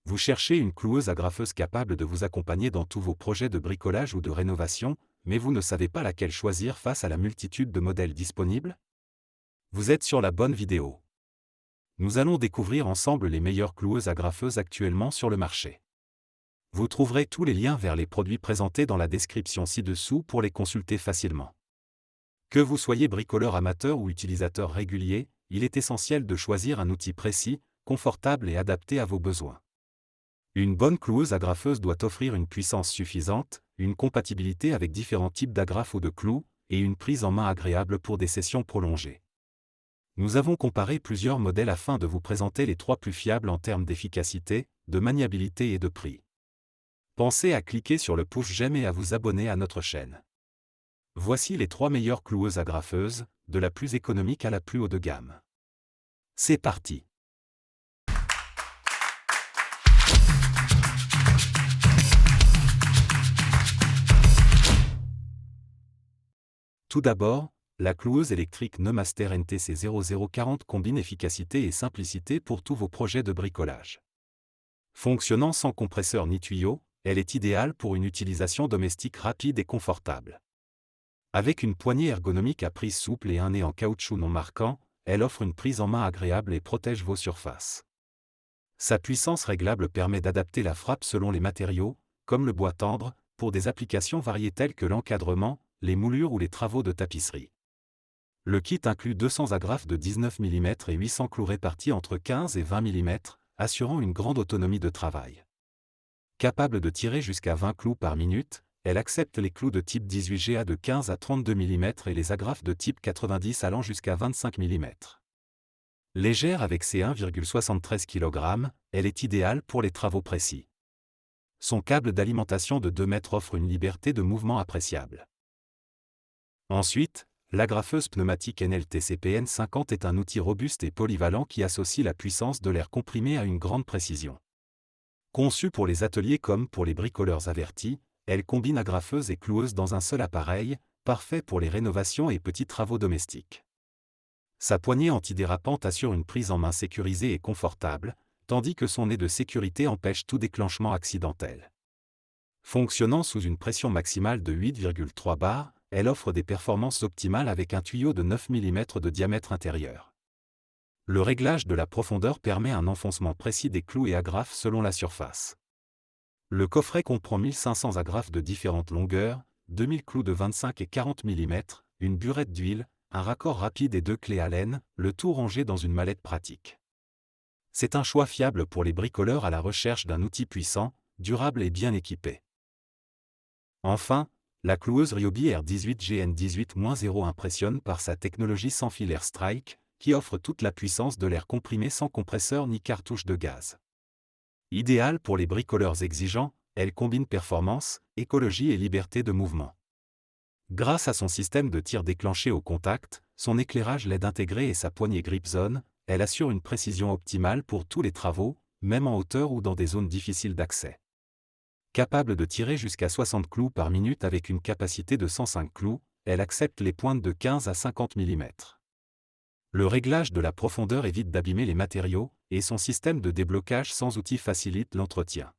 Vous cherchez une cloueuse agrafeuse capable de vous accompagner dans tous vos projets de bricolage ou de rénovation, mais vous ne savez pas laquelle choisir face à la multitude de modèles disponibles? Vous êtes sur la bonne vidéo. Nous allons découvrir ensemble les meilleures cloueuses agrafeuses actuellement sur le marché. Vous trouverez tous les liens vers les produits présentés dans la description ci-dessous pour les consulter facilement. Que vous soyez bricoleur amateur ou utilisateur régulier, il est essentiel de choisir un outil précis, confortable et adapté à vos besoins. Une bonne cloueuse agrafeuse doit offrir une puissance suffisante, une compatibilité avec différents types d'agrafes ou de clous, et une prise en main agréable pour des sessions prolongées. Nous avons comparé plusieurs modèles afin de vous présenter les 3 plus fiables en termes d'efficacité, de maniabilité et de prix. Pensez à cliquer sur le pouce j'aime et à vous abonner à notre chaîne. Voici les 3 meilleures cloueuses agrafeuses, de la plus économique à la plus haut de gamme. C'est parti! Tout d'abord, la cloueuse électrique Neumaster NTC 0040 combine efficacité et simplicité pour tous vos projets de bricolage. Fonctionnant sans compresseur ni tuyau, elle est idéale pour une utilisation domestique rapide et confortable. Avec une poignée ergonomique à prise souple et un nez en caoutchouc non marquant, elle offre une prise en main agréable et protège vos surfaces. Sa puissance réglable permet d'adapter la frappe selon les matériaux, comme le bois tendre, pour des applications variées telles que l'encadrement, les moulures ou les travaux de tapisserie. Le kit inclut 200 agrafes de 19 mm et 800 clous répartis entre 15 et 20 mm, assurant une grande autonomie de travail. Capable de tirer jusqu'à 20 clous par minute, elle accepte les clous de type 18GA de 15 à 32 mm et les agrafes de type 90 allant jusqu'à 25 mm. Légère avec ses 1,73 kg, elle est idéale pour les travaux précis. Son câble d'alimentation de 2 mètres offre une liberté de mouvement appréciable. Ensuite, l'agrafeuse pneumatique NLTC PN50 est un outil robuste et polyvalent qui associe la puissance de l'air comprimé à une grande précision. Conçue pour les ateliers comme pour les bricoleurs avertis, elle combine agrafeuse et cloueuse dans un seul appareil, parfait pour les rénovations et petits travaux domestiques. Sa poignée antidérapante assure une prise en main sécurisée et confortable, tandis que son nez de sécurité empêche tout déclenchement accidentel. Fonctionnant sous une pression maximale de 8,3 bars, elle offre des performances optimales avec un tuyau de 9 mm de diamètre intérieur. Le réglage de la profondeur permet un enfoncement précis des clous et agrafes selon la surface. Le coffret comprend 1500 agrafes de différentes longueurs, 2000 clous de 25 et 40 mm, une burette d'huile, un raccord rapide et 2 clés Allen, le tout rangé dans une mallette pratique. C'est un choix fiable pour les bricoleurs à la recherche d'un outil puissant, durable et bien équipé. Enfin, la cloueuse Ryobi R18GN18-0 impressionne par sa technologie sans fil Airstrike, qui offre toute la puissance de l'air comprimé sans compresseur ni cartouche de gaz. Idéale pour les bricoleurs exigeants, elle combine performance, écologie et liberté de mouvement. Grâce à son système de tir déclenché au contact, son éclairage LED intégré et sa poignée grip zone, elle assure une précision optimale pour tous les travaux, même en hauteur ou dans des zones difficiles d'accès. Capable de tirer jusqu'à 60 clous par minute avec une capacité de 105 clous, elle accepte les pointes de 15 à 50 mm. Le réglage de la profondeur évite d'abîmer les matériaux, et son système de déblocage sans outil facilite l'entretien.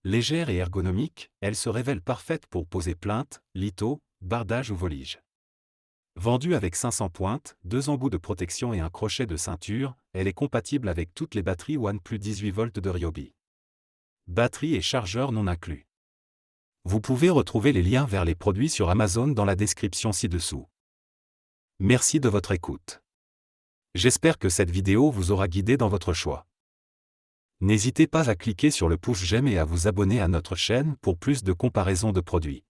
Légère et ergonomique, elle se révèle parfaite pour poser plainte, litho, bardage ou volige. Vendue avec 500 pointes, 2 embouts de protection et un crochet de ceinture, elle est compatible avec toutes les batteries ONE+ 18 volts de Ryobi. Batterie et chargeur non inclus. Vous pouvez retrouver les liens vers les produits sur Amazon dans la description ci-dessous. Merci de votre écoute. J'espère que cette vidéo vous aura guidé dans votre choix. N'hésitez pas à cliquer sur le pouce j'aime et à vous abonner à notre chaîne pour plus de comparaisons de produits.